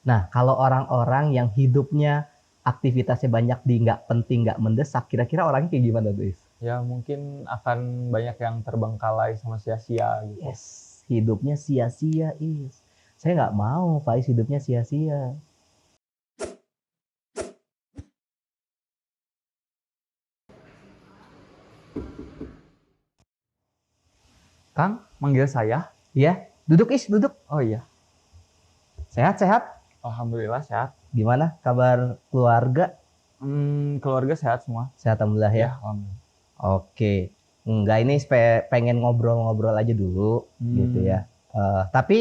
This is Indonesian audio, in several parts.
Nah, kalau orang-orang yang hidupnya aktivitasnya banyak di nggak penting, nggak mendesak, kira-kira orangnya kayak gimana tuh, Is? Ya mungkin akan banyak yang terbengkalai sama sia-sia gitu. Yes, hidupnya sia-sia, Is. Saya nggak mau Faiz hidupnya sia-sia. Kang, manggil saya? Ya, duduk Is, duduk. Oh iya, Sehat-sehat? alhamdulillah sehat. Gimana kabar keluarga? Keluarga sehat semua. Sehat alhamdulillah ya. Ya, alhamdulillah. Oke. Enggak, ini pengen ngobrol-ngobrol aja dulu gitu Hmm, ya. Tapi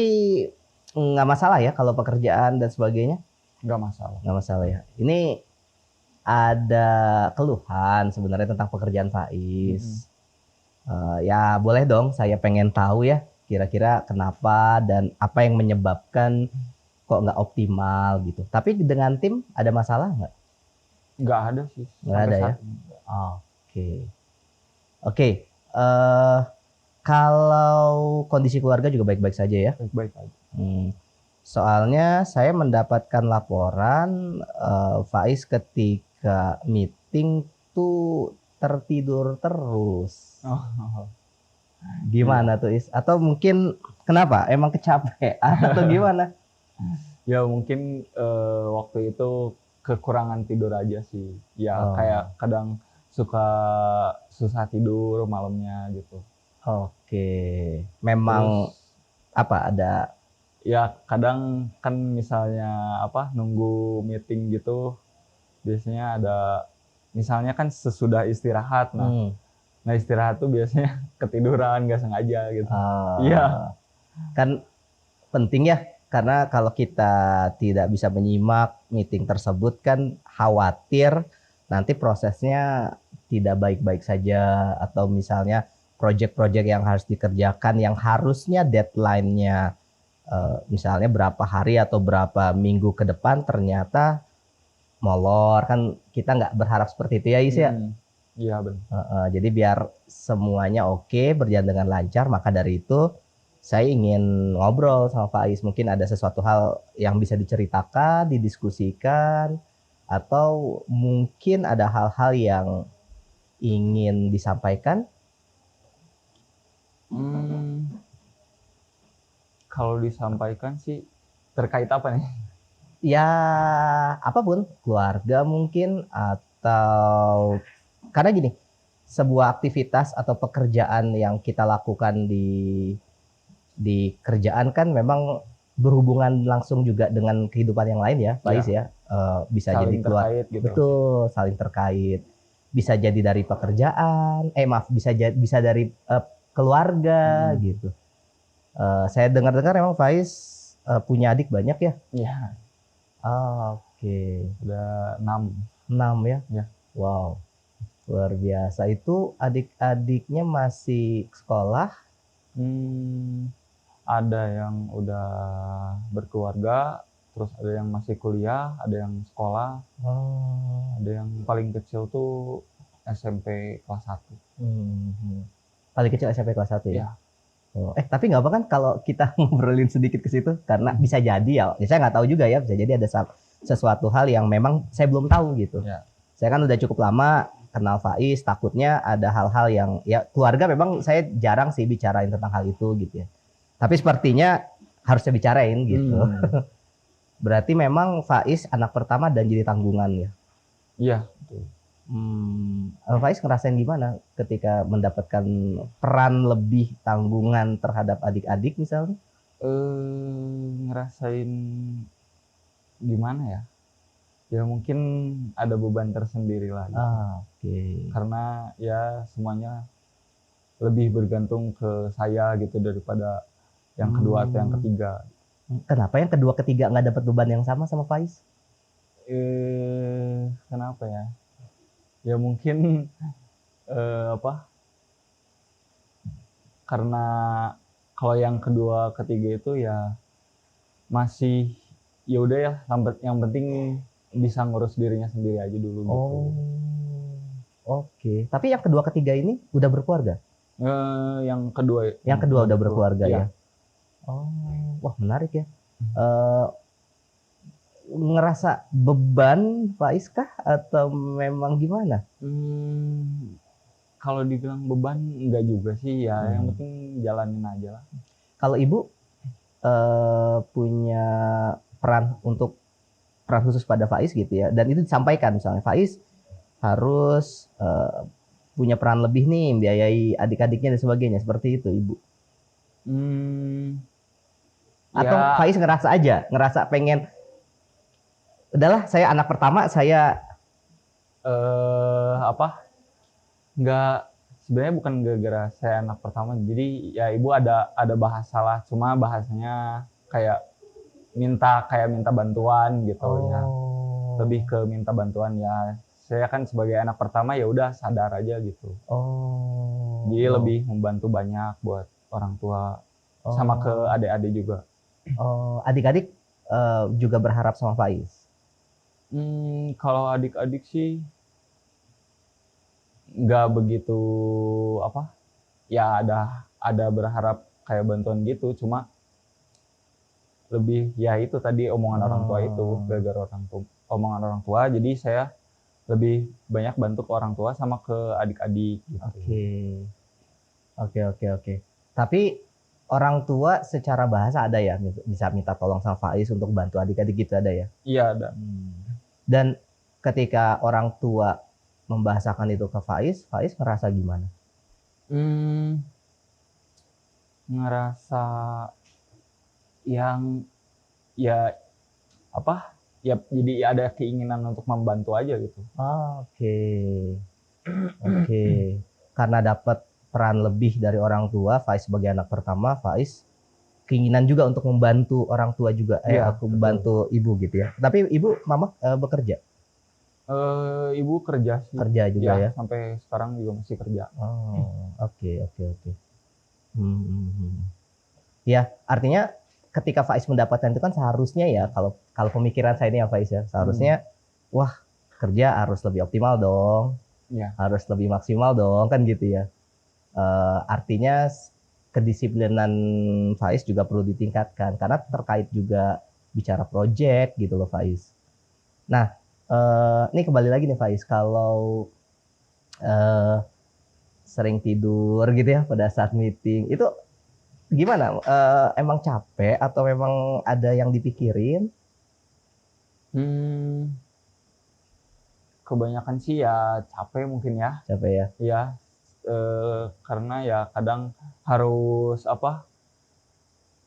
nggak masalah ya kalau pekerjaan dan sebagainya. nggak masalah. Nggak masalah ya. Ini ada keluhan sebenarnya tentang pekerjaan Mm-mm. Faiz. Ya boleh dong, saya pengen tahu ya kira-kira kenapa dan apa yang menyebabkan kok nggak optimal gitu. Tapi dengan tim ada masalah nggak? Nggak ada sih Nggak sampai ada ya. saat ini. Oke. Oke. eh Kalau kondisi keluarga juga baik-baik saja ya. Baik-baik aja. Hmm. Soalnya saya mendapatkan laporan Faiz ketika meeting tuh tertidur terus. Oh, iya. Gimana tuh Is? Atau mungkin kenapa? Emang kecapean atau gimana? Ya mungkin waktu itu kekurangan tidur aja sih. Ya Oh, kayak kadang suka susah tidur malamnya gitu. oke. Memang Terus apa ada ya kadang kan misalnya apa nunggu meeting gitu biasanya ada misalnya kan sesudah istirahat. hmm, Nah istirahat tuh biasanya ketiduran nggak sengaja gitu. Iya. eh, kan penting ya karena kalau kita tidak bisa menyimak meeting tersebut kan khawatir nanti prosesnya tidak baik-baik saja atau misalnya proyek-proyek yang harus dikerjakan yang harusnya deadline-nya misalnya berapa hari atau berapa minggu ke depan ternyata molor kan kita nggak berharap seperti itu ya Is ya. Mm-mm. Iya benar. Jadi biar semuanya oke, berjalan dengan lancar, maka dari itu saya ingin ngobrol sama Faiz. Mungkin ada sesuatu hal yang bisa diceritakan, didiskusikan, atau mungkin ada hal-hal yang ingin disampaikan. Hmm, kalau disampaikan sih terkait apa nih? Ya, apapun, keluarga mungkin, atau karena gini, sebuah aktivitas atau pekerjaan yang kita lakukan di kerjaan kan memang berhubungan langsung juga dengan kehidupan yang lain ya, Faiz Ya, ya. Bisa jadi saling keluar, terkait gitu. betul, saling terkait. Bisa jadi dari pekerjaan, maaf, bisa dari keluarga Mm-mm. gitu. Saya dengar-dengar memang Faiz punya adik banyak ya. Ya, Oke, udah 6. 6 ya. Ya. Wow, luar biasa. Itu adik-adiknya masih sekolah. Hmm, ada yang udah berkeluarga, terus ada yang masih kuliah, ada yang sekolah, Oh, ada yang paling kecil tuh SMP kelas 1. hmm. Paling kecil SMP kelas 1 ya. Ya. Oh, tapi nggak apa kan kalau kita ngobrolin sedikit ke situ karena bisa jadi ya saya nggak tahu juga ya bisa jadi ada sesuatu hal yang memang saya belum tahu gitu. Ya. Saya kan udah cukup lama kenal Faiz, takutnya ada hal-hal yang ya keluarga memang saya jarang sih bicarain tentang hal itu gitu ya. Tapi sepertinya harus saya bicarain gitu. Hmm, Berarti memang Faiz anak pertama dan jadi tanggungan ya. iya, betul. Faiz ngerasain gimana ketika mendapatkan peran lebih tanggungan terhadap adik-adik misalnya? Ngerasain gimana ya? Ya mungkin ada beban tersendiri lah gitu. Oke. Karena ya semuanya lebih bergantung ke saya gitu daripada yang kedua atau yang Hmm, ketiga. Kenapa yang kedua ketiga nggak dapat beban yang sama Faiz? Kenapa ya? Ya mungkin apa? Karena kalau yang kedua ketiga itu ya masih ya udah ya yang penting bisa ngurus dirinya sendiri aja dulu gitu. Oh, oke. Tapi yang kedua ketiga ini udah berkeluarga? Yang kedua Yang kedua udah berkeluarga ya. ya? Oh, wah menarik ya. Eh, ngerasa beban Faiz kah atau memang gimana? Kalau dibilang beban enggak juga sih ya, yang Hmm. penting jalanin aja lah. Kalau ibu punya peran khusus pada Faiz gitu ya, dan itu disampaikan misalnya Faiz harus punya peran lebih nih, biayai adik-adiknya dan sebagainya, seperti itu ibu. Atau Ya, Faiz ngerasa pengen, udahlah saya anak pertama, saya apa? Enggak, sebenarnya bukan gara-gara saya anak pertama. Jadi ya ibu ada bahasa lah, cuma bahasanya kayak minta bantuan gitu ya. Lebih ke minta bantuan ya. Saya kan sebagai anak pertama ya udah sadar aja gitu. Jadi lebih membantu banyak buat orang tua sama ke adik-adik juga. Adik-adik juga berharap sama Faiz. Kalau adik-adik sih nggak begitu apa? Ya ada berharap kayak bantuan gitu, cuma lebih ya itu tadi omongan orang tua itu, gara-gara omongan orang tua, jadi saya lebih banyak bantu ke orang tua sama ke adik-adik gitu. Oke. Tapi orang tua secara bahasa ada ya, bisa minta tolong sama Faiz untuk bantu adik-adik gitu, ada ya? Iya ada. Dan ketika orang tua membahasakan itu ke Faiz ngerasa gimana? Ngerasa yang ya apa? Ya jadi ada keinginan untuk membantu aja gitu. Oke. Karena dapat peran lebih dari orang tua, Faiz sebagai anak pertama, Faiz keinginan juga untuk membantu orang tua juga, Iya, aku membantu ibu gitu ya. Tapi ibu, mama bekerja? Ibu kerja sih. Kerja juga ya? Sampai sekarang juga masih kerja. Oke. Ya, artinya ketika Faiz mendapatkan itu kan seharusnya ya, kalau pemikiran saya ini ya Faiz ya, seharusnya wah, kerja harus lebih optimal dong. Iya. Harus lebih maksimal dong, kan gitu ya. Artinya kedisiplinan Faiz juga perlu ditingkatkan karena terkait juga bicara project gitu loh Faiz. Nah, ini kembali lagi nih Faiz, kalau sering tidur gitu ya pada saat meeting, itu gimana? Emang capek atau memang ada yang dipikirin? Kebanyakan sih ya capek mungkin ya. Capek ya? Iya, karena ya kadang harus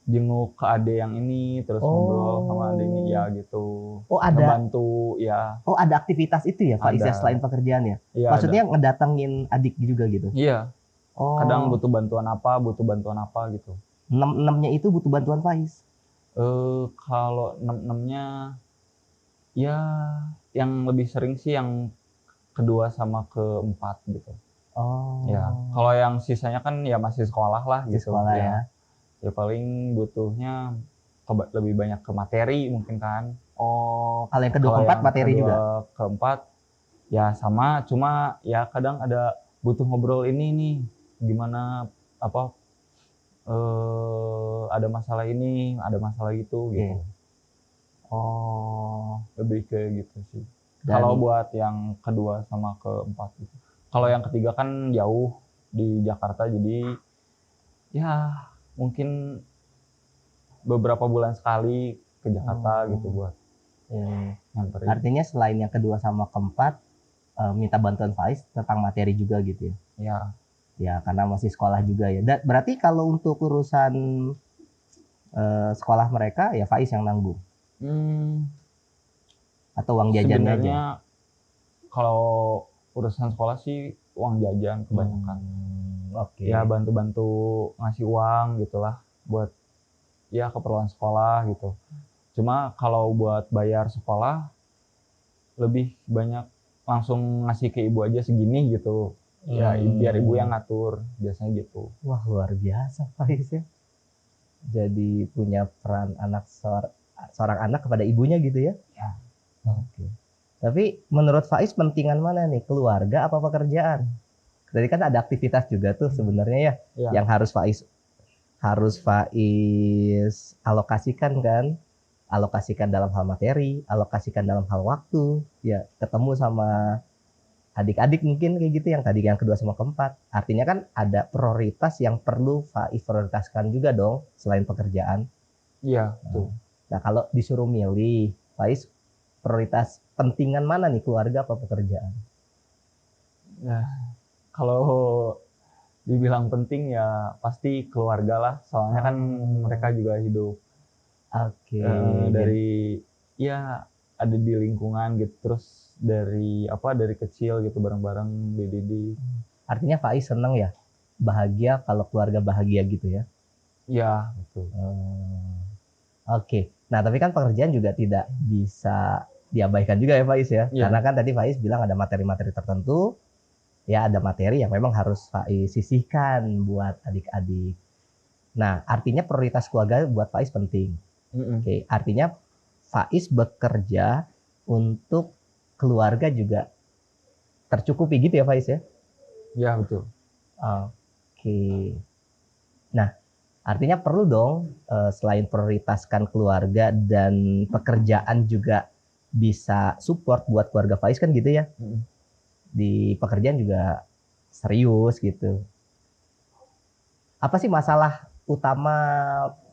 jenguk ke ade yang ini, terus ngobrol sama ade ini ya gitu. Ngebantu ya. Ada aktivitas itu ya Faiz ya, Ada. selain pekerjaan ya? Iya, Maksudnya ngedatengin adik juga gitu? Iya. Kadang butuh bantuan apa gitu. Nem-nemnya itu butuh bantuan Faiz? Kalau nem-nemnya ya yang lebih sering sih yang kedua sama keempat gitu. Ya, kalau yang sisanya kan ya masih sekolah lah gitu. Sekolah ya. Ya paling butuhnya lebih banyak ke materi mungkin kan. Kalau yang kedua keempat materi juga? Keempat ya sama, cuma ya kadang ada butuh ngobrol ini nih, gimana ada masalah ini, ada masalah itu gitu. Lebih kayak gitu sih. Kalau buat yang kedua sama keempat gitu. Kalau yang ketiga kan jauh di Jakarta, jadi ya mungkin beberapa bulan sekali ke Jakarta gitu buat nganterin. Artinya selain yang kedua sama keempat, minta bantuan Faiz tentang materi juga gitu ya? Ya. Ya, karena masih sekolah juga ya. Berarti kalau untuk urusan sekolah mereka, ya Faiz yang nanggung? Atau uang jajannya aja? Sebenarnya kalau urusan sekolah sih uang jajan kebanyakan. Ya bantu-bantu ngasih uang gitulah buat ya keperluan sekolah gitu. Cuma kalau buat bayar sekolah lebih banyak langsung ngasih ke ibu aja segini gitu. Ya biar ibu yang ngatur, biasanya gitu. Wah, luar biasa Faiz ya. Jadi punya peran seorang anak kepada ibunya gitu ya? Ya. Oke. Tapi menurut Faiz pentingan mana nih? Keluarga apa pekerjaan? Tadi kan ada aktivitas juga tuh sebenarnya ya, yang harus Faiz alokasikan kan. alokasikan dalam hal materi, alokasikan dalam hal waktu, ya ketemu sama adik-adik mungkin kayak gitu yang tadi yang kedua sama keempat. Artinya kan ada prioritas yang perlu Faiz prioritaskan juga dong selain pekerjaan. Iya, betul. Nah, kalau disuruh milih, Faiz prioritas pentingan mana nih, keluarga apa pekerjaan? Ya, kalau dibilang penting ya pasti keluarga lah. Soalnya kan mereka juga hidup Oke, dari ya ada di lingkungan gitu. Terus dari dari kecil gitu bareng-bareng dididik. artinya Faiz seneng ya, bahagia kalau keluarga bahagia gitu ya. Iya, betul. Oke. Nah, tapi kan pekerjaan juga tidak bisa diabaikan juga ya Faiz ya. Iya. Karena kan tadi Faiz bilang ada materi-materi tertentu, ya ada materi yang memang harus Faiz sisihkan buat adik-adik. Nah, artinya prioritas keluarga buat Faiz penting. Oke, artinya Faiz bekerja untuk keluarga juga tercukupi gitu ya Faiz ya? Iya, betul. Oke. Nah, artinya perlu dong selain prioritaskan keluarga dan pekerjaan juga bisa support buat keluarga Faiz kan gitu ya. Di pekerjaan juga serius gitu. Apa sih masalah utama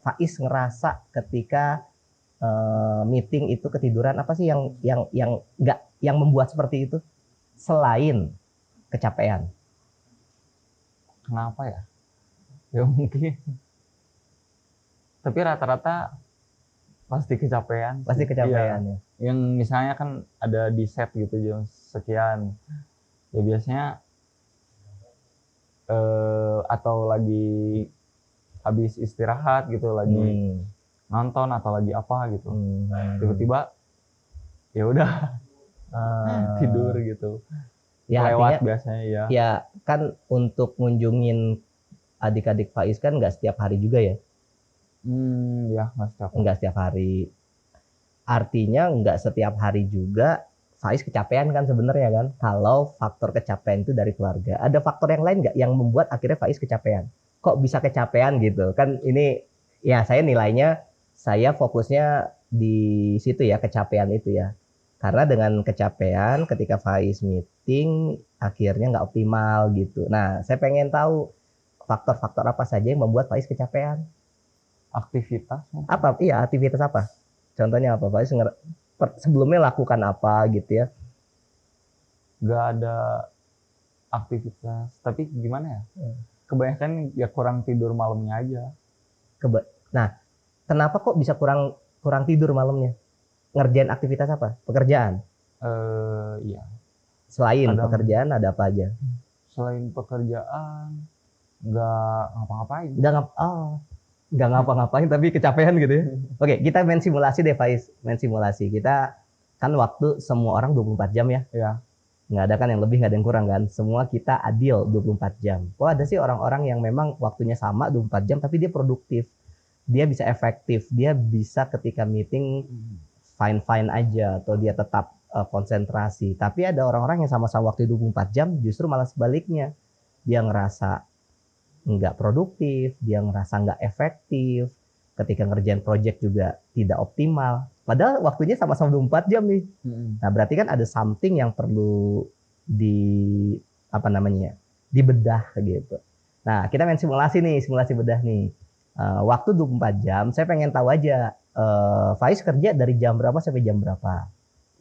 Faiz ngerasa ketika meeting itu ketiduran? Apa sih yang membuat seperti itu selain kecapean? Kenapa ya? Ya mungkin. Tapi rata-rata pasti kecapean. Pasti kecapean Iya. ya. Yang misalnya kan ada di set gitu jam sekian. Ya biasanya atau lagi habis istirahat gitu, lagi nonton atau lagi apa gitu. Tiba-tiba ya udah tidur gitu. Ya Lewat artinya biasanya ya. ya kan untuk ngunjungin adik-adik Faiz kan nggak setiap hari juga ya. Ya nggak setiap hari. Nggak setiap hari. Artinya nggak setiap hari juga Faiz kecapean kan sebenarnya kan. Kalau faktor kecapean itu dari keluarga. Ada faktor yang lain nggak yang membuat akhirnya Faiz kecapean? Kok bisa kecapean gitu? Kan ini ya saya nilainya, saya fokusnya di situ ya, kecapean itu ya. Karena dengan kecapean ketika Faiz meeting akhirnya nggak optimal gitu. Nah, saya pengen tahu faktor-faktor apa saja yang membuat Faiz kecapean. Aktivitas Apa? Iya, aktivitas apa? Contohnya apa? Faiz sebelumnya lakukan apa gitu ya? nggak ada aktivitas, tapi gimana ya? Kebanyakan ya kurang tidur malamnya aja. Nah, kenapa kok bisa kurang kurang tidur malamnya? Ngerjain aktivitas apa? Pekerjaan? Iya. Selain pekerjaan ada apa aja? Selain pekerjaan nggak ngapa-ngapain. Nggak ngapa-ngapain tapi kecapean gitu ya. Oke, kita main simulasi deh Faiz. Main simulasi. Kita kan waktu semua orang 24 jam ya. Iya. Nggak ada kan yang lebih, nggak ada yang kurang kan. Semua kita adil 24 jam. Kok ada sih orang-orang yang memang waktunya sama 24 jam tapi dia produktif. Dia bisa efektif. Dia bisa ketika meeting fine-fine aja atau dia tetap konsentrasi. Tapi ada orang-orang yang sama-sama waktu 24 jam justru malah sebaliknya. Dia ngerasa nggak produktif, dia ngerasa nggak efektif, ketika ngerjain project juga tidak optimal. Padahal waktunya sama-sama 24 jam nih. Nah, berarti kan ada something yang perlu dibedah gitu. Nah, kita main simulasi nih, simulasi bedah nih. Waktu 24 jam, saya pengen tahu aja, Faiz kerja dari jam berapa sampai jam berapa?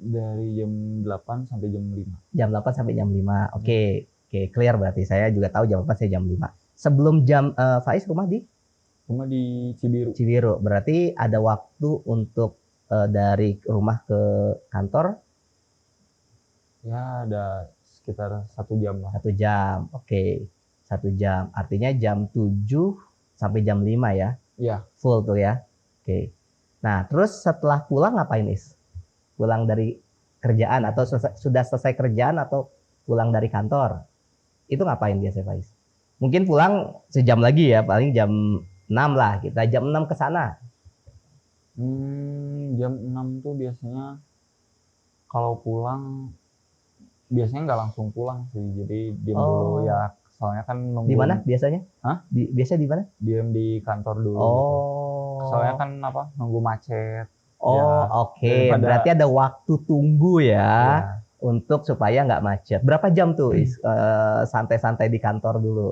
Dari jam 8 sampai jam 5. Jam 8 sampai jam 5. Oke, clear berarti. Saya juga tahu jam 8 sampai jam 5. Sebelum jam Faiz rumah di Cibiru. Cibiru. Berarti ada waktu untuk dari rumah ke kantor? Ya ada sekitar 1 jam lah. 1 jam. Oke. 1 jam. Artinya jam 7 sampai jam 5 ya? Iya. Full tuh ya. Oke. Nah, terus setelah pulang ngapain, Is? Pulang dari kerjaan atau sudah selesai kerjaan atau pulang dari kantor? Itu ngapain biasanya, Faiz? Mungkin pulang sejam lagi ya, paling jam 6 lah. Kita jam 6 ke sana. Jam 6 tuh biasanya kalau pulang biasanya nggak langsung pulang sih. Jadi diem dulu ya. Soalnya kan nunggu. Di mana biasanya? Hah? Biasa di mana? Diem di kantor dulu. Gitu. Soalnya kan nunggu macet. Oh, Ya, oke. daripada Berarti ada waktu tunggu ya ya, untuk supaya nggak macet. Berapa jam tuh santai-santai di kantor dulu?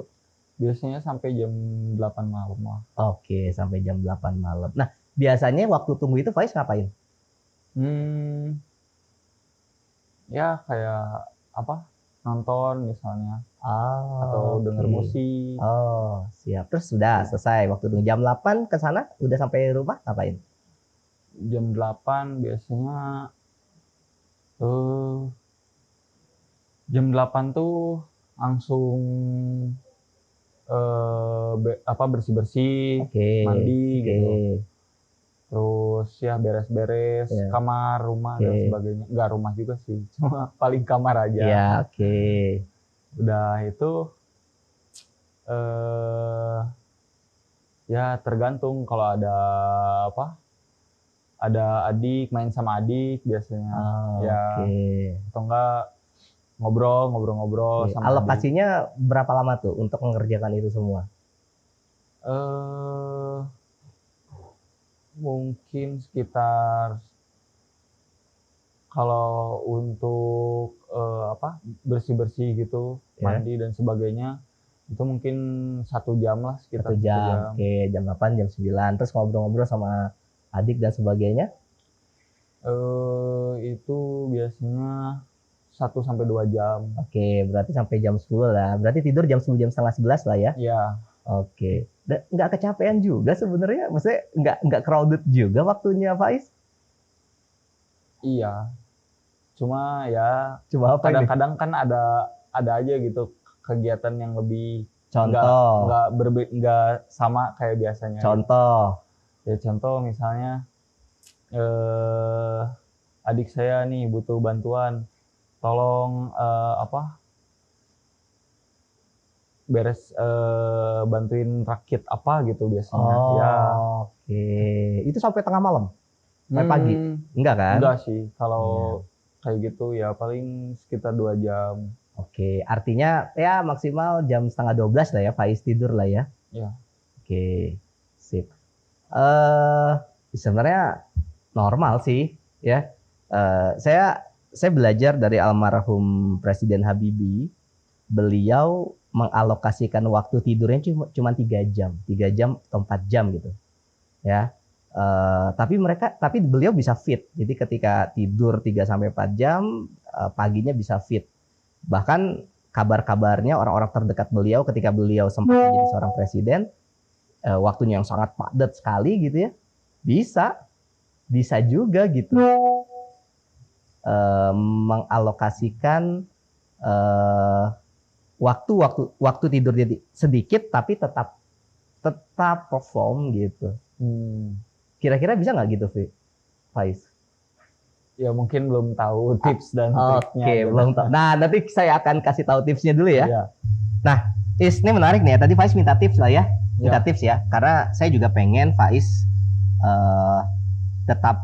biasanya sampai jam 8 malam lah. Oke, sampai jam 8 malam. Nah, biasanya waktu tunggu itu Faiz ngapain? Hmm, ya kayak apa? Nonton misalnya atau Oh, denger oke. musik. Oh, siap. Terus sudah selesai waktu tunggu jam 8 ke sana, udah sampai rumah ngapain? Jam 8 biasanya eh jam 8 tuh langsung apa bersih-bersih, Oke, mandi oke. gitu. Terus ya beres-beres Ya, kamar, rumah dan oke. sebagainya. Enggak rumah juga sih, cuma paling kamar aja. Iya, oke. Udah itu eh ya tergantung kalau ada apa? Ada adik main sama adik biasanya. Oh, Ya oke. atau enggak ngobrol-ngobrol Oke. sama adik. Alokasinya berapa lama tuh untuk mengerjakan itu semua? Eh mungkin sekitar kalau untuk apa bersih-bersih gitu, Ya, mandi dan sebagainya, itu mungkin 1 jam lah, satu sekitar satu jam. jam. Oke, jam 8, jam 9. Terus ngobrol-ngobrol sama adik dan sebagainya. Itu biasanya 1 sampai 2 jam. Oke, berarti sampai jam 10 lah. Berarti tidur jam 10, jam setengah 11 lah ya. Ya, Oke. Nggak kecapean juga sebenarnya. Maksudnya nggak crowded juga waktunya, Faiz. iya. Cuma ya Cuma apa ini? kadang-kadang kan ada aja gitu kegiatan yang lebih Contoh, nggak sama kayak biasanya gitu. contoh. Ya contoh misalnya eh adik saya nih butuh bantuan, tolong apa bantuin rakit apa gitu biasanya ya. Oh, oke. Itu sampai tengah malam, sampai pagi. Hmm, Enggak kan? enggak sih kalau Iya. kayak gitu ya paling sekitar 2 jam Oke, artinya ya maksimal jam setengah 12 lah ya, Faiz tidur lah ya. ya. Oke, sip. eh Sebenarnya normal sih ya. Saya belajar dari almarhum Presiden Habibie. Beliau mengalokasikan waktu tidurnya cuma 3 jam, 3 jam atau 4 jam gitu ya. Tapi beliau bisa fit. Jadi ketika tidur 3 sampai 4 jam, paginya bisa fit. Bahkan kabar-kabarnya orang-orang terdekat beliau ketika beliau sempat menjadi seorang presiden, waktunya yang sangat padat sekali gitu ya, bisa bisa juga gitu mengalokasikan eh, waktu tidur jadi sedikit tapi tetap tetap perform gitu. Hmm, Kira-kira bisa nggak gitu, Faiz? ya mungkin belum tahu tips dan triknya Oke, gitu. belum tahu. Nah, nanti saya akan kasih tahu tipsnya dulu ya. Ya, Nah, ini menarik nih ya. Tadi Faiz minta tips lah ya. Minta ya, tips ya. Karena saya juga pengen Faiz eh, tetap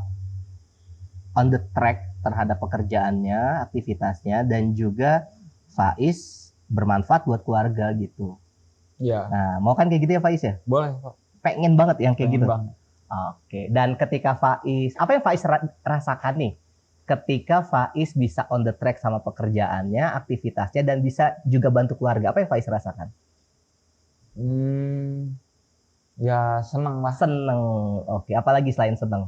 on the track terhadap pekerjaannya, aktivitasnya, dan juga Faiz bermanfaat buat keluarga gitu. ya, Nah, mau kan kayak gitu ya Faiz ya? boleh Pak. Pengen banget yang kayak Pengen gitu. banget. Oke, dan ketika Faiz, apa yang Faiz rasakan nih? Ketika Faiz bisa on the track sama pekerjaannya, aktivitasnya, dan bisa juga bantu keluarga, apa yang Faiz rasakan? Hmm, ya seneng lah. Seneng. Oke, apalagi selain seneng?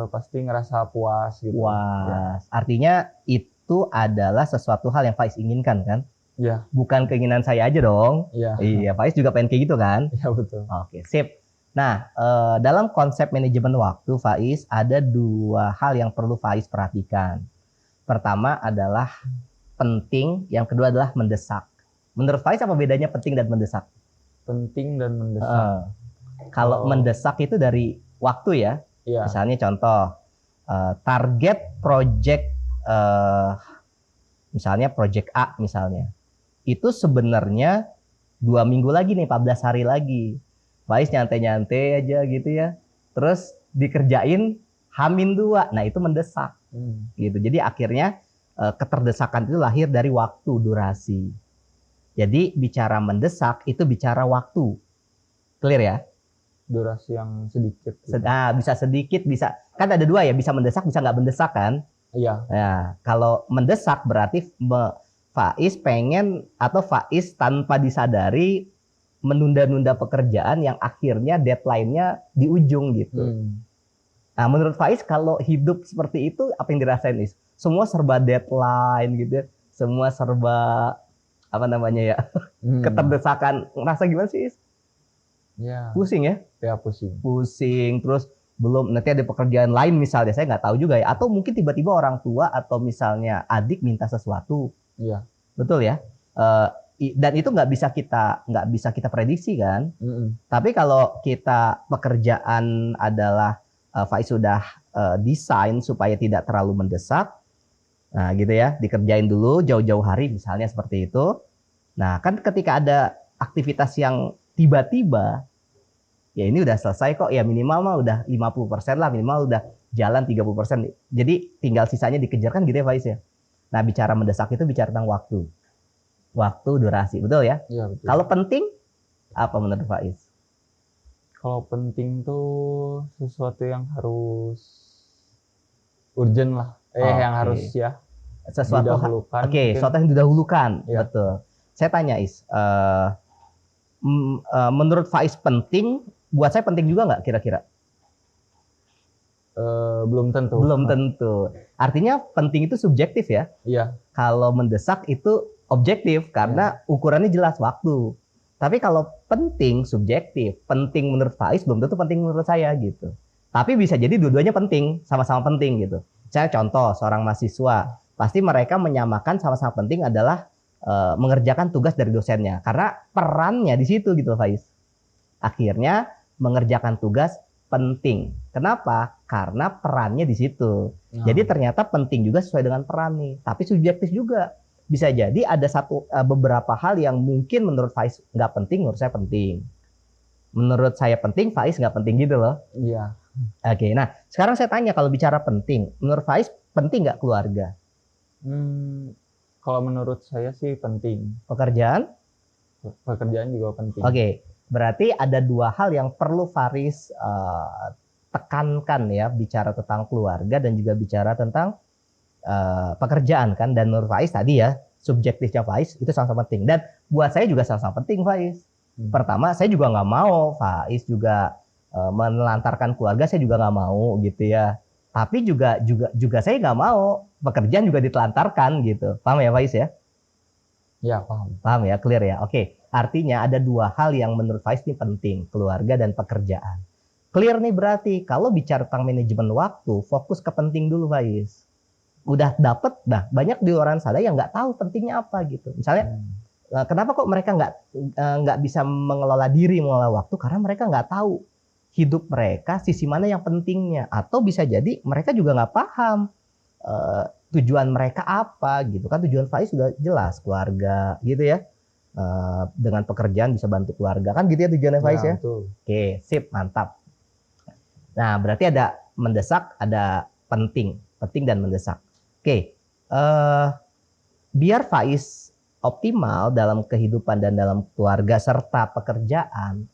Pasti ngerasa puas gitu. Ya, Wah, artinya itu adalah sesuatu hal yang Faiz inginkan kan? ya, Bukan keinginan saya aja dong. ya, Iya, Faiz juga pengen kayak gitu kan? ya betul. Oke, sip. Nah, dalam konsep manajemen waktu, Faiz, ada dua hal yang perlu Faiz perhatikan. Pertama adalah penting, yang kedua adalah mendesak. Menurut Faiz apa bedanya penting dan mendesak? Penting dan mendesak. Eh, Kalau mendesak itu dari waktu ya. Iya, Misalnya contoh, target project, misalnya project A misalnya. Itu sebenarnya 2 minggu lagi nih, 14 hari lagi. Faiz nyantai-nyantai aja gitu ya. Terus dikerjain H-2. Nah, itu mendesak gitu. Jadi akhirnya keterdesakan itu lahir dari waktu, durasi. Jadi bicara mendesak itu bicara waktu. Clear ya? durasi yang sedikit gitu. Nah, bisa sedikit, bisa kan ada dua ya, bisa mendesak, bisa nggak mendesak kan? Iya. Nah, kalau mendesak berarti Faiz pengen atau Faiz tanpa disadari menunda-nunda pekerjaan yang akhirnya deadline-nya di ujung gitu. Nah, menurut Faiz kalau hidup seperti itu apa yang dirasain, Is? Semua serba deadline gitu, semua serba apa namanya ya, keterdesakan. Ngerasa gimana sih, Is? Ya. Pusing ya? Ya pusing. Pusing, terus belum nanti ada pekerjaan lain misalnya, saya nggak tahu juga ya. Atau mungkin tiba-tiba orang tua atau misalnya adik minta sesuatu. Iya. Betul ya? Dan itu nggak bisa kita prediksi kan? Tapi kalau kita pekerjaan adalah Faiz sudah desain supaya tidak terlalu mendesak, nah gitu ya, dikerjain dulu jauh-jauh hari misalnya seperti itu. Nah kan ketika ada aktivitas yang tiba-tiba, ya ini udah selesai kok, ya minimal mah udah 50% lah, minimal udah jalan 30%. Jadi tinggal sisanya dikejar kan gitu ya Faiz ya. Nah bicara mendesak itu bicara tentang waktu, durasi, betul ya? Iya betul. Kalau penting apa menurut Faiz? Kalau penting tuh sesuatu yang harus urgent lah, yang harus ya sesuatu didahulukan. sesuatu yang didahulukan, ya. Betul. Saya tanya Is, menurut Faiz penting, buat saya penting juga nggak kira-kira? Belum tentu. Belum tentu. Artinya penting itu subjektif ya? Iya. Kalau mendesak itu objektif karena ukurannya jelas waktu. Tapi kalau penting subjektif, penting menurut Faiz belum tentu penting menurut saya gitu. Tapi bisa jadi dua-duanya penting, sama-sama penting gitu. Saya contoh seorang mahasiswa, pasti mereka menyamakan sama-sama penting adalah mengerjakan tugas dari dosennya karena perannya di situ gitu Faiz. Akhirnya mengerjakan tugas penting. Kenapa? Karena perannya di situ. Jadi ternyata penting juga sesuai dengan peran nih, tapi subjektif juga. Bisa jadi ada beberapa hal yang mungkin menurut Faiz nggak penting, menurut saya penting. Menurut saya penting, Faiz nggak penting gitu loh. Iya. Oke, nah sekarang saya tanya kalau bicara penting, menurut Faiz penting nggak keluarga? Kalau menurut saya sih penting. Pekerjaan? Pekerjaan juga penting. Oke, berarti ada dua hal yang perlu Faiz tekankan ya, bicara tentang keluarga dan juga bicara tentang pekerjaan kan. Dan menurut Faiz tadi ya, subjektifnya Faiz itu sama-sama penting. Dan buat saya juga sama-sama penting Faiz. Pertama, saya juga nggak mau Faiz juga menelantarkan keluarga, saya juga nggak mau gitu ya. Tapi juga saya nggak mau pekerjaan juga ditelantarkan gitu. Paham ya Faiz ya? Ya paham. Paham ya, clear ya. Oke, artinya ada dua hal yang menurut Faiz ini penting, keluarga dan pekerjaan. Clear nih berarti kalau bicara tentang manajemen waktu, fokus ke penting dulu Faiz. Udah dapet, banyak di luar sana yang nggak tahu pentingnya apa gitu. Misalnya, kenapa kok mereka nggak bisa mengelola diri, mengelola waktu? Karena mereka nggak tahu hidup mereka sisi mana yang pentingnya, atau bisa jadi mereka juga nggak paham tujuan mereka apa gitu kan. Tujuan Faiz sudah jelas, keluarga gitu ya, dengan pekerjaan bisa bantu keluarga kan gitu ya tujuannya Faiz ya. Betul. Oke, sip, mantap. Nah berarti ada mendesak, ada penting dan mendesak. Oke, biar Faiz optimal dalam kehidupan dan dalam keluarga serta pekerjaan,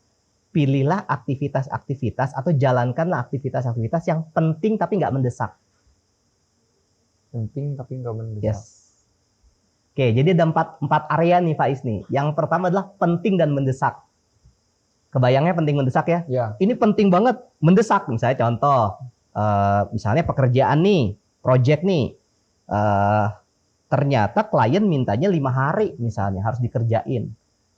pilihlah aktivitas-aktivitas atau jalankanlah aktivitas-aktivitas yang penting tapi nggak mendesak. Penting tapi nggak mendesak. Yes. Oke, jadi ada empat area nih Faiz nih. Yang pertama adalah penting dan mendesak. Kebayangnya penting mendesak ya? Ya. Ini penting banget mendesak. Misalnya contoh, misalnya pekerjaan nih, project nih, ternyata klien mintanya 5 hari misalnya harus dikerjain.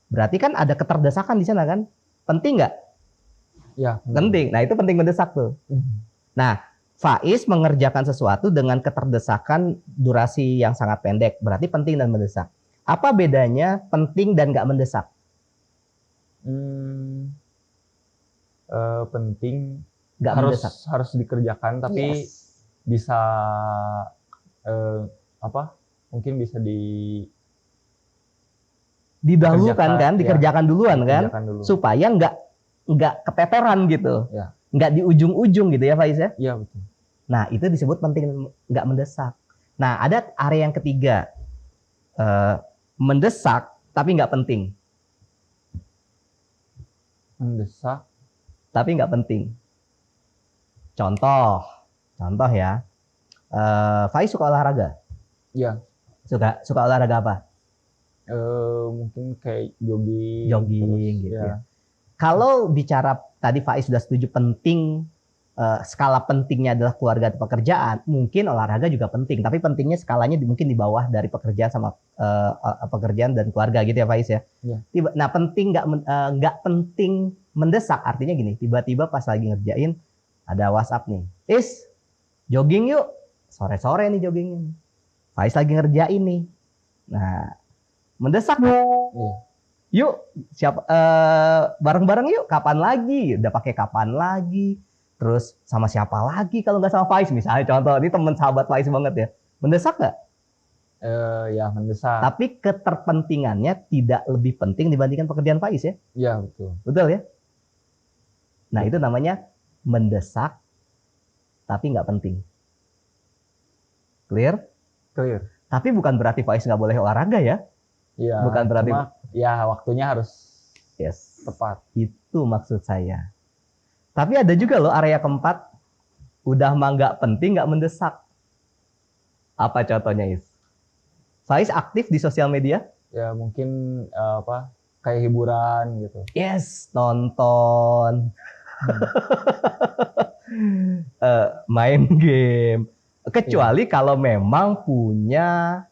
Berarti kan ada keterdesakan di sana kan? Penting nggak? Ya. Penting. Nah itu penting mendesak tuh. Nah Faiz mengerjakan sesuatu dengan keterdesakan durasi yang sangat pendek, berarti penting dan mendesak. Apa bedanya penting dan nggak mendesak? Penting nggak mendesak. Harus dikerjakan, tapi bisa mungkin bisa didahulukan kan, dikerjakan duluan kan, dulu. supaya nggak keteteran gitu, nggak di ujung-ujung gitu ya Faiz ya. Iya betul. Nah itu disebut penting nggak mendesak. Nah ada area yang ketiga, mendesak tapi nggak penting. Mendesak tapi nggak penting. Contoh, contoh ya. Faiz suka olahraga. Iya. Suka olahraga apa? Mungkin kayak jogging. Jogging terus, gitu ya. ya. Kalau bicara tadi Faiz sudah setuju penting, skala pentingnya adalah keluarga atau pekerjaan, mungkin olahraga juga penting, tapi pentingnya skalanya mungkin di bawah dari pekerjaan sama pekerjaan dan keluarga gitu ya Faiz ya. Iya. Nah penting nggak penting mendesak, artinya gini, tiba-tiba pas lagi ngerjain ada WhatsApp nih, jogging yuk, sore-sore nih joggingnya. Faiz lagi ngerjain nih. Nah, mendesak. Iya. Yuk, bareng-bareng yuk. Kapan lagi? Udah pakai kapan lagi? Terus sama siapa lagi kalau nggak sama Faiz? Misalnya contoh, ini teman sahabat Faiz banget ya. Mendesak nggak? Ya mendesak. Tapi keterpentingannya tidak lebih penting dibandingkan pekerjaan Faiz ya? Iya, betul. Betul ya? Nah, itu namanya mendesak, tapi nggak penting. Clear? Clear. Tapi bukan berarti Faiz nggak boleh olahraga ya? Iya. Bukan berarti. Cuma, ya waktunya harus tepat. Itu maksud saya. Tapi ada juga loh area keempat, udah mah nggak penting, nggak mendesak. Apa contohnya, Is? Faiz aktif di sosial media? Ya mungkin kayak hiburan gitu. Yes, nonton, main game. Kecuali kalau memang punya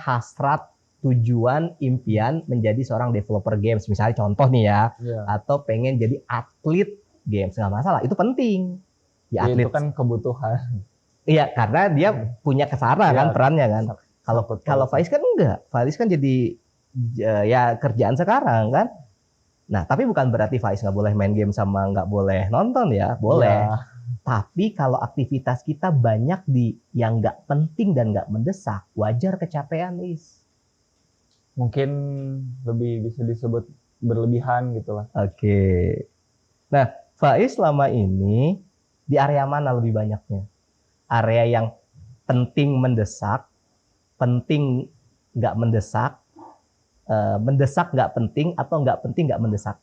hasrat, tujuan, impian menjadi seorang developer games, misalnya contoh nih ya, atau pengen jadi atlet games, nggak masalah, itu penting. Ya, atlet itu kan kebutuhan. Iya, karena dia punya kesana kan, perannya kan. Kalau Faiz kan enggak, Faiz kan jadi ya kerjaan sekarang kan. Nah, tapi bukan berarti Faiz nggak boleh main game sama nggak boleh nonton ya, boleh. Ya. Tapi kalau aktivitas kita banyak di yang nggak penting dan nggak mendesak, wajar kecapean, Is. Mungkin lebih bisa disebut berlebihan gitu lah. Oke. Nah, Faiz selama ini di area mana lebih banyaknya? Area yang penting mendesak, penting nggak mendesak, mendesak nggak penting, atau nggak penting nggak mendesak?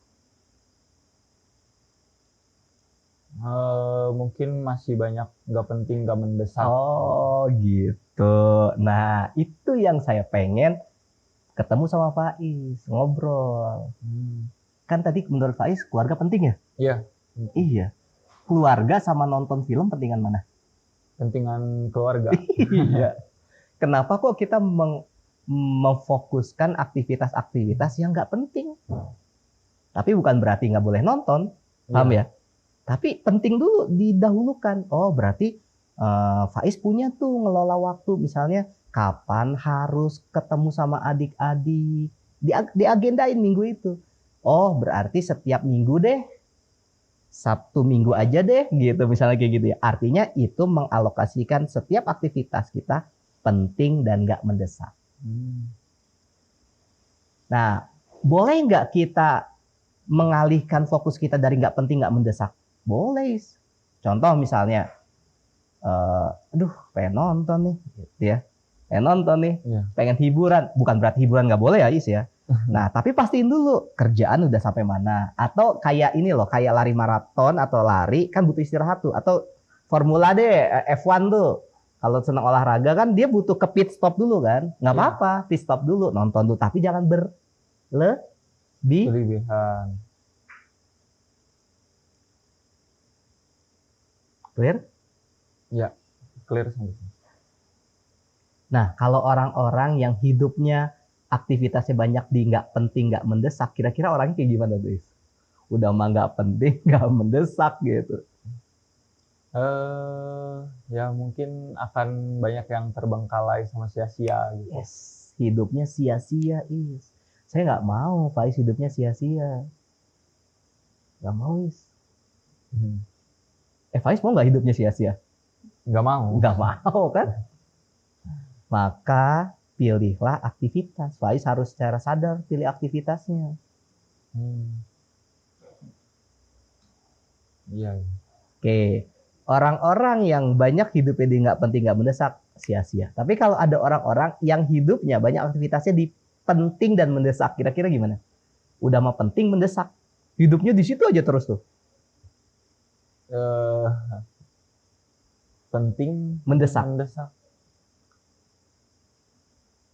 Mungkin masih banyak nggak penting nggak mendesak. Oh gitu. Nah itu yang saya pengen ketemu sama Faiz, ngobrol. Kan tadi menurut Faiz keluarga penting ya? Iya. Iya. Keluarga sama nonton film pentingan mana? Pentingan keluarga. Iya. Kenapa kok kita memfokuskan aktivitas-aktivitas yang nggak penting? Tapi bukan berarti nggak boleh nonton, paham ya? Tapi penting dulu didahulukan. Oh berarti Faiz punya tuh ngelola waktu, misalnya kapan harus ketemu sama adik-adik, diagendain minggu itu. Oh berarti setiap minggu deh, Sabtu Minggu aja deh gitu, misalnya kayak gitu ya. Artinya itu mengalokasikan setiap aktivitas kita penting dan nggak mendesak. Nah, boleh nggak kita mengalihkan fokus kita dari nggak penting nggak mendesak? Boleh. Contoh misalnya, pengen nonton nih, gitu ya. Pengen nonton nih, pengen hiburan. Bukan berarti hiburan nggak boleh ya, Is ya. Nah, tapi pastiin dulu kerjaan udah sampai mana. Atau kayak ini loh, kayak lari maraton atau lari kan butuh istirahat tuh. Atau Formula deh, F1 tuh. Kalau senang olahraga kan dia butuh ke pit stop dulu kan. Nggak apa-apa, pit stop dulu, nonton dulu. Tapi jangan berlebihan. Clear? Ya, clear sampai sini. Nah, kalau orang-orang yang hidupnya aktivitasnya banyak di nggak penting, nggak mendesak, kira-kira orangnya kayak gimana tuh? Udah mah nggak penting, nggak mendesak gitu. Ya mungkin akan banyak yang terbengkalai sama sia-sia gitu. Yes, hidupnya sia-sia, Is. Saya nggak mau Faiz hidupnya sia-sia. Nggak mau, Is. Faiz mau nggak hidupnya sia-sia? Nggak mau. Nggak mau kan? Maka pilihlah aktivitas. Faiz harus secara sadar pilih aktivitasnya. Iya. Oke. Orang-orang yang banyak hidupnya di nggak penting, nggak mendesak, sia-sia. Tapi kalau ada orang-orang yang hidupnya banyak aktivitasnya di penting dan mendesak, kira-kira gimana? Udah mah penting mendesak. Hidupnya di situ aja terus tuh. Eh, penting, Mendesak.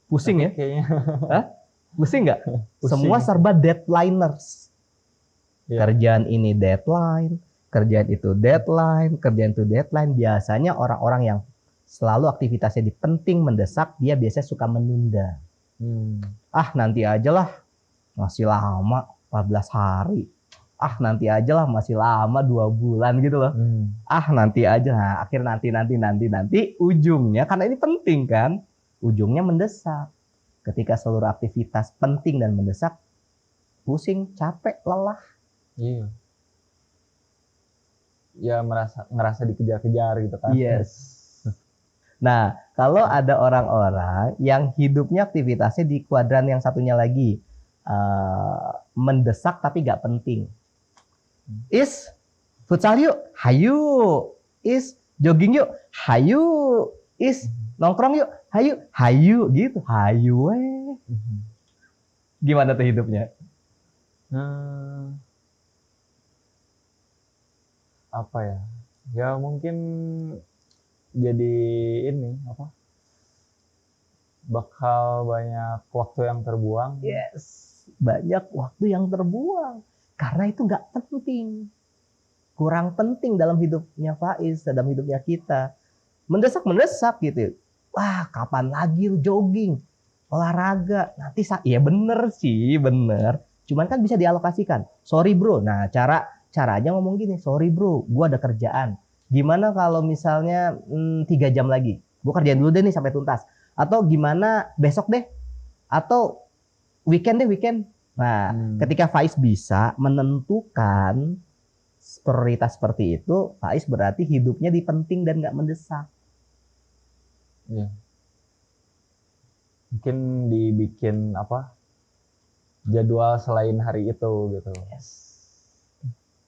Pusing ya? Tapi kayaknya Hah? Pusing nggak? Pusing. Semua serba deadliners. ya. Kerjaan ini deadline, kerjaan itu deadline, kerjaan itu deadline. Biasanya orang-orang yang selalu aktivitasnya di penting mendesak, dia biasanya suka menunda. Ah nanti aja lah, masih lama 14 hari. Ah nanti aja lah, masih lama 2 bulan gitu loh. Ah nanti aja, nah, akhir nanti, ujungnya karena ini penting kan, ujungnya mendesak. Ketika seluruh aktivitas penting dan mendesak, pusing, capek, lelah. Iya. Ya ngerasa dikejar-kejar gitu kan. Yes. Nah, kalau ada orang-orang yang hidupnya aktivitasnya di kuadran yang satunya lagi, mendesak tapi nggak penting. Is futsal yuk, hayu. Is jogging yuk, hayu. Is nongkrong yuk, hayu. Hayu gitu, hayu weh. Gimana tuh hidupnya? Apa ya? Ya mungkin jadi ini apa? Bakal banyak waktu yang terbuang. Yes, banyak waktu yang terbuang karena itu nggak penting, kurang penting dalam hidupnya Faiz, dalam hidupnya kita. Mendesak gitu. Wah, kapan lagi lu jogging, olahraga? Nanti ya bener sih, bener. Cuman kan bisa dialokasikan. Sorry bro. Nah, caranya ngomong gini, sorry bro, gua ada kerjaan. Gimana kalau misalnya 3 jam lagi? Gua kerjain dulu deh nih sampai tuntas. Atau gimana besok deh? Atau weekend deh, weekend. Nah, ketika Faiz bisa menentukan prioritas seperti itu, Faiz berarti hidupnya dipenting dan nggak mendesak. Ya. Mungkin dibikin apa? Jadwal selain hari itu gitu. Yes.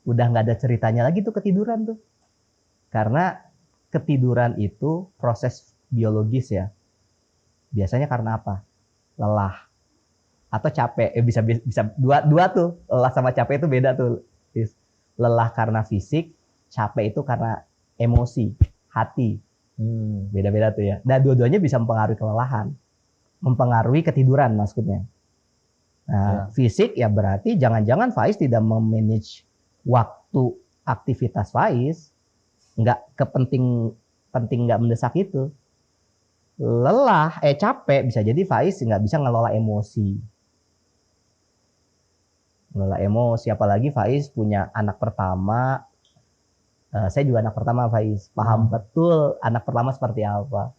Udah nggak ada ceritanya lagi tuh ketiduran tuh. Karena ketiduran itu proses biologis ya. Biasanya karena apa? Lelah atau capek. Bisa dua tuh. Lelah sama capek itu beda tuh. Lelah karena fisik, capek itu karena emosi, hati. Beda-beda tuh ya. Nah, dua-duanya bisa mempengaruhi kelelahan. Mempengaruhi ketiduran maksudnya. Nah, fisik ya berarti jangan-jangan Faiz tidak memanage waktu aktivitas Faiz, nggak penting nggak mendesak itu. Lelah, capek bisa jadi Faiz nggak bisa ngelola emosi. Ngelola emosi, apalagi Faiz punya anak pertama. Saya juga anak pertama Faiz, paham betul anak pertama seperti apa.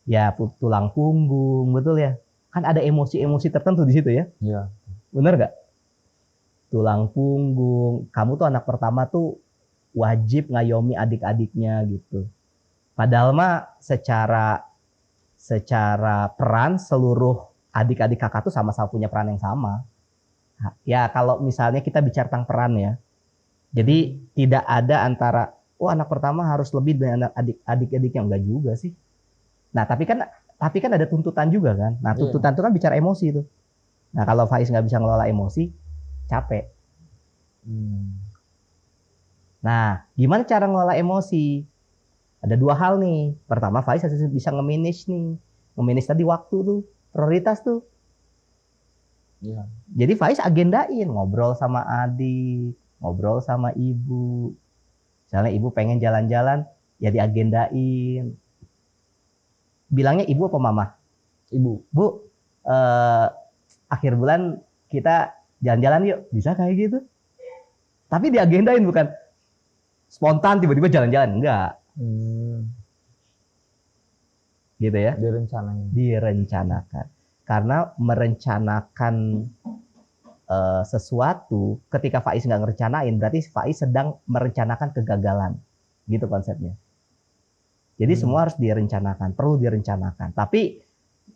Ya tulang punggung, betul ya. Kan ada emosi-emosi tertentu di situ ya. Iya. Bener nggak? Tulang punggung. Kamu tuh anak pertama tuh wajib ngayomi adik-adiknya gitu. Padahal mah secara peran seluruh adik-adik kakak tuh sama-sama punya peran yang sama. Ya kalau misalnya kita bicara tentang peran ya. Jadi tidak ada antara anak pertama harus lebih dari adik-adiknya, enggak juga sih. Nah, tapi kan ada tuntutan juga kan. Nah, tuntutan itu kan bicara emosi itu. Nah, kalau Faiz nggak bisa ngelola emosi, capek. Nah, gimana cara ngelola emosi? Ada 2 hal nih. Pertama, Faiz harus bisa nge-manage nih. Nge-manage tadi waktu tuh, prioritas tuh. Iya. Jadi Faiz agendain, ngobrol sama adik, ngobrol sama ibu. Misalnya ibu pengen jalan-jalan, ya diagendain. Bilangnya ibu apa mama? Ibu. Bu, akhir bulan kita jalan-jalan yuk. Bisa kayak gitu? Tapi diagendain, bukan spontan tiba-tiba jalan-jalan. Enggak. Gitu ya? Direncanakan. Karena merencanakan sesuatu, ketika Faiz nggak ngerencanain, berarti Faiz sedang merencanakan kegagalan. Gitu konsepnya. Jadi semua harus direncanakan, perlu direncanakan. Tapi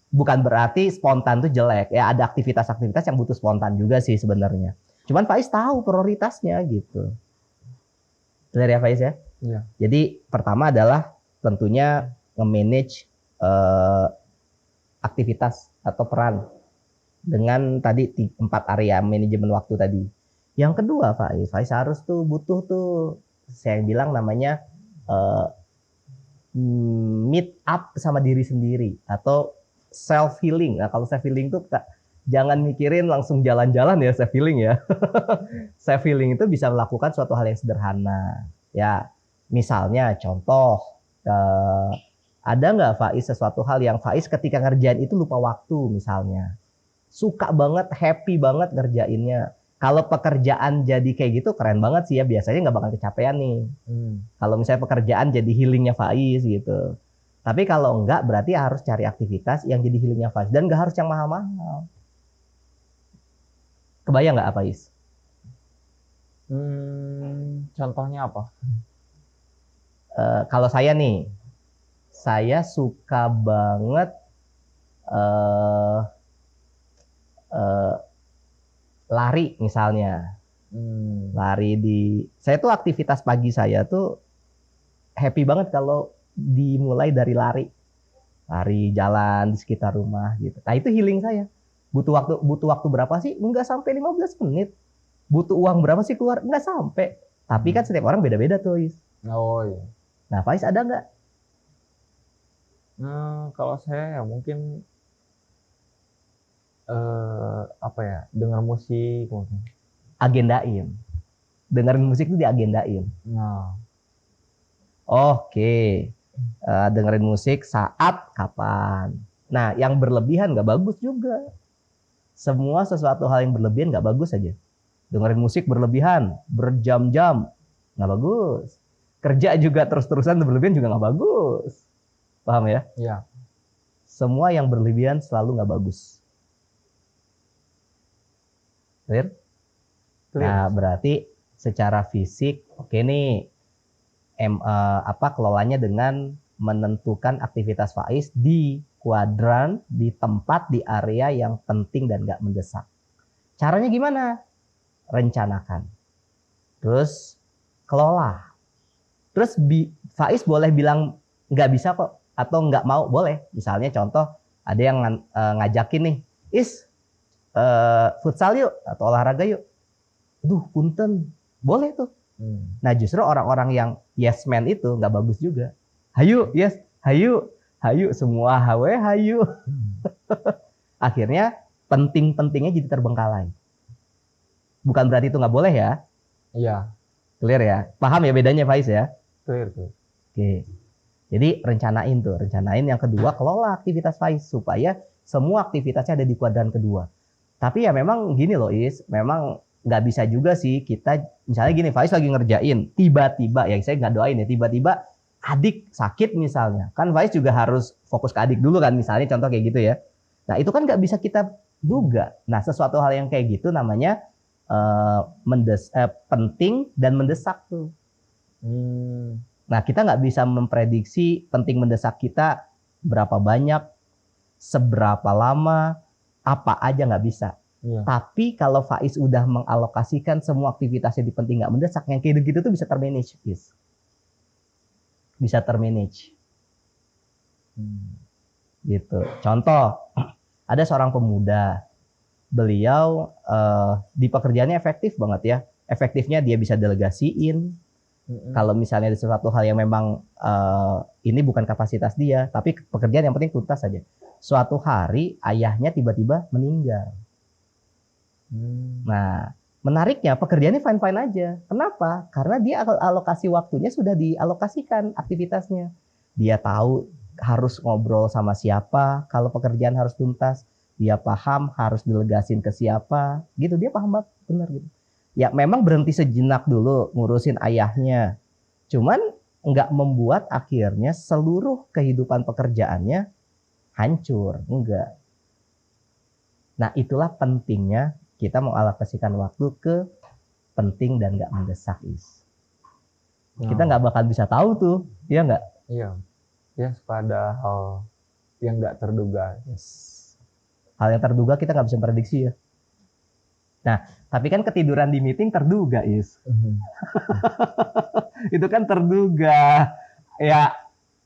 bukan berarti spontan itu jelek. Ya ada aktivitas-aktivitas yang butuh spontan juga sih sebenarnya. Cuman Faiz tahu prioritasnya gitu. Benar ya Faiz ya? Iya. Jadi pertama adalah tentunya nge-manage aktivitas atau peran dengan tadi 4 area manajemen waktu tadi. Yang kedua, Faiz harus tuh butuh tuh saya yang bilang namanya eh, meet up sama diri sendiri atau self healing. Nah, kalau self healing tuh jangan mikirin langsung jalan-jalan ya self healing ya. Self healing itu bisa melakukan suatu hal yang sederhana. Ya, misalnya contoh eh, ada nggak Faiz sesuatu hal yang Faiz ketika ngerjain itu lupa waktu misalnya. Suka banget, happy banget ngerjainnya. Kalau pekerjaan jadi kayak gitu keren banget sih ya. Biasanya nggak bakal kecapean nih. Kalau misalnya pekerjaan jadi healingnya Faiz gitu. Tapi kalau enggak berarti harus cari aktivitas yang jadi healingnya Faiz. Dan nggak harus yang mahal-mahal. Kebayang nggak Faiz? Contohnya apa? Kalau saya nih, saya suka banget eh, eh, lari misalnya. Lari saya tuh aktivitas pagi saya tuh happy banget kalau dimulai dari lari. Lari jalan di sekitar rumah gitu. Nah, itu healing saya. Butuh waktu berapa sih? Enggak sampai 15 menit. Butuh uang berapa sih keluar? Enggak sampai. Tapi kan setiap orang beda-beda tuh, Is. Oh iya. Nah, Faiz ada nggak? Kalau saya ya mungkin apa ya, dengar musik mungkin. Agendain. Dengerin musik itu diagendain. Nah, Oke. Dengerin musik saat kapan. Nah, yang berlebihan nggak bagus juga. Semua sesuatu hal yang berlebihan nggak bagus aja. Dengerin musik berlebihan, berjam-jam, nggak bagus. Kerja juga terus-terusan berlebihan juga nggak bagus. Paham ya? iya. Semua yang berlebihan selalu nggak bagus. Clear? Nah, berarti secara fisik, oke nih, kelolanya dengan menentukan aktivitas Faiz di kuadran, di tempat, di area yang penting dan nggak mendesak. Caranya gimana? Rencanakan. Terus kelola. Terus Faiz boleh bilang nggak bisa kok atau nggak mau, boleh. Misalnya contoh ada yang ngajakin nih, futsal yuk atau olahraga yuk. Duh, punten, boleh tuh. Nah, justru orang-orang yang yes man itu nggak bagus juga. Hayu, yes, hayu, hayu, semua hawe, hayu. Akhirnya penting-pentingnya jadi terbengkalai. Bukan berarti itu nggak boleh ya. Iya. Clear ya? Paham ya bedanya Faiz ya? Clear. Oke. Jadi rencanain tuh. Rencanain yang kedua, kelola aktivitas Faiz supaya semua aktivitasnya ada di kuadran kedua. Tapi ya memang gini loh Is, memang nggak bisa juga sih kita, misalnya gini, Faiz lagi ngerjain, tiba-tiba, ya saya nggak doain ya, tiba-tiba adik sakit misalnya. Kan Faiz juga harus fokus ke adik dulu kan, misalnya contoh kayak gitu ya. Nah itu kan nggak bisa kita duga. Nah sesuatu hal yang kayak gitu namanya penting dan mendesak tuh. Nah kita nggak bisa memprediksi penting mendesak kita berapa banyak, seberapa lama, apa aja nggak bisa. Iya. Tapi kalau Faiz udah mengalokasikan semua aktivitasnya di penting nggak mendesak, yang kayak gitu tuh bisa termanage, guys. Bisa termanage. Gitu. Contoh, ada seorang pemuda, beliau di pekerjaannya efektif banget ya. Efektifnya dia bisa delegasiin. Kalau misalnya ada sesuatu hal yang memang ini bukan kapasitas dia, tapi pekerjaan yang penting tuntas saja. Suatu hari ayahnya tiba-tiba meninggal. Nah, menariknya pekerjaannya fine-fine aja. Kenapa? Karena dia alokasi waktunya sudah dialokasikan aktivitasnya. Dia tahu harus ngobrol sama siapa, kalau pekerjaan harus tuntas. Dia paham harus delegasin ke siapa, gitu. Dia paham banget, benar gitu. Ya memang berhenti sejenak dulu ngurusin ayahnya. Cuman nggak membuat akhirnya seluruh kehidupan pekerjaannya hancur, enggak. Nah itulah pentingnya kita mengalokasikan waktu ke penting dan nggak mendesak, Is. Kita nggak bakal bisa tahu tuh, iya nggak? Iya. Ya, pada hal yang nggak terduga. Yes. Hal yang terduga kita nggak bisa prediksi ya. Nah, tapi kan ketiduran di meeting terduga, Is. Itu kan terduga. Ya,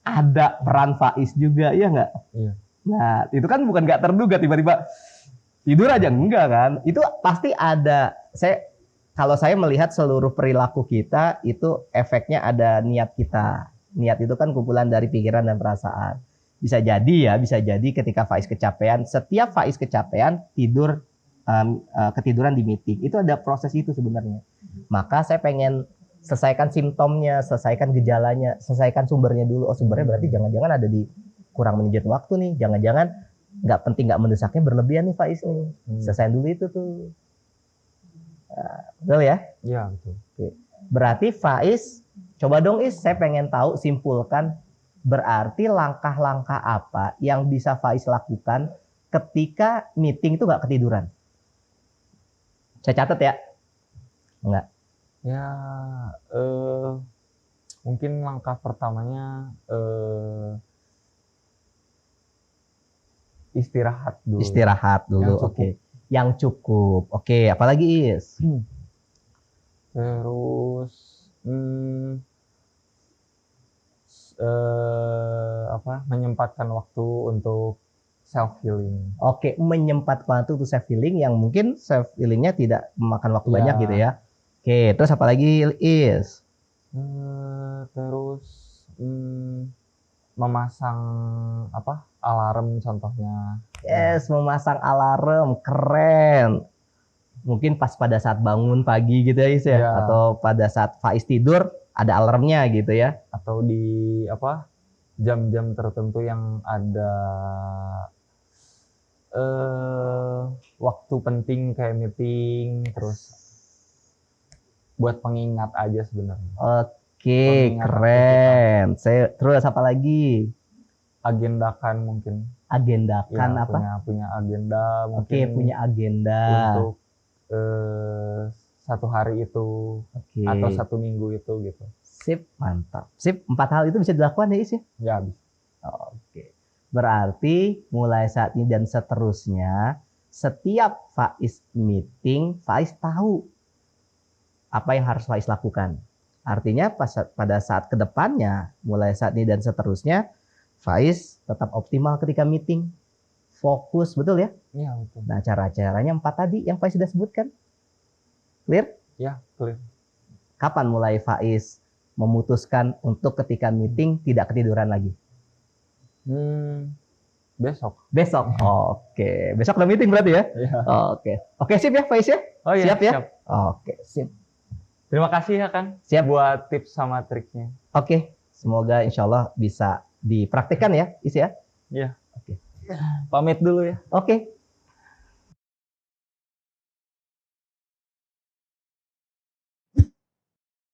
ada peran Faiz juga, ya nggak? Iya. Nah, itu kan bukan nggak terduga, tiba-tiba tidur aja, enggak kan? Itu pasti ada. kalau saya melihat seluruh perilaku kita itu efeknya ada niat kita. Niat itu kan kumpulan dari pikiran dan perasaan. Bisa jadi ketika Faiz kecapean, setiap Faiz kecapean ketiduran di meeting, itu ada proses itu sebenarnya. Maka saya pengen selesaikan simptomnya, selesaikan gejalanya, selesaikan sumbernya dulu. Oh, sumbernya berarti jangan-jangan ada di kurang manajemen waktu nih, jangan-jangan nggak penting, nggak mendesaknya berlebihan nih Faiz nih. Selesaiin dulu itu tuh. Betul ya? Iya, betul. Oke. Berarti Faiz, coba dong saya pengen tahu, simpulkan berarti langkah-langkah apa yang bisa Faiz lakukan ketika meeting itu nggak ketiduran. Saya catat ya. Enggak. Ya, mungkin langkah pertamanya istirahat dulu. Istirahat dulu, oke. Yang cukup, oke. Apalagi Is? Terus menyempatkan waktu untuk self healing. Oke, menyempatkan waktu untuk self healing yang mungkin self healingnya tidak memakan waktu banyak gitu ya. Oke, terus apalagi Is? Terus memasang alarm contohnya. Yes, memasang alarm, keren. Mungkin pas pada saat bangun pagi gitu ya Is ya, atau pada saat Faiz tidur ada alarmnya gitu ya. Atau di jam-jam tertentu yang ada waktu penting kayak meeting, terus buat pengingat aja sebenarnya. Oke, keren. Saya terus apa lagi? Agendakan mungkin. Agendakan ya, apa? Punya agenda mungkin. Oke, punya agenda untuk satu hari itu atau satu minggu itu gitu. Sip, mantap. Sip, 4 hal itu bisa dilakukan ya Is ya? Ya, bisa. Oke. Berarti mulai saat ini dan seterusnya, setiap Faiz meeting, Faiz tahu apa yang harus Faiz lakukan. Artinya pada saat kedepannya, mulai saat ini dan seterusnya, Faiz tetap optimal ketika meeting. Fokus, betul ya? Iya, betul. Nah, cara-caranya 4 tadi yang Faiz sudah sebutkan. Clear? Ya, clear. Kapan mulai Faiz memutuskan untuk ketika meeting tidak ketiduran lagi? Besok. Besok. Oke. Besok ada meeting berarti ya? Iya. Oke. Oke, sip ya Faiz ya? Oh iya, siap ya? siap. Oke, sip. Terima kasih ya Kang. Siap. Buat tips sama triknya. Oke. Semoga insya Allah bisa dipraktikkan ya, Is ya? Iya. Oke. Pamit dulu ya. Oke.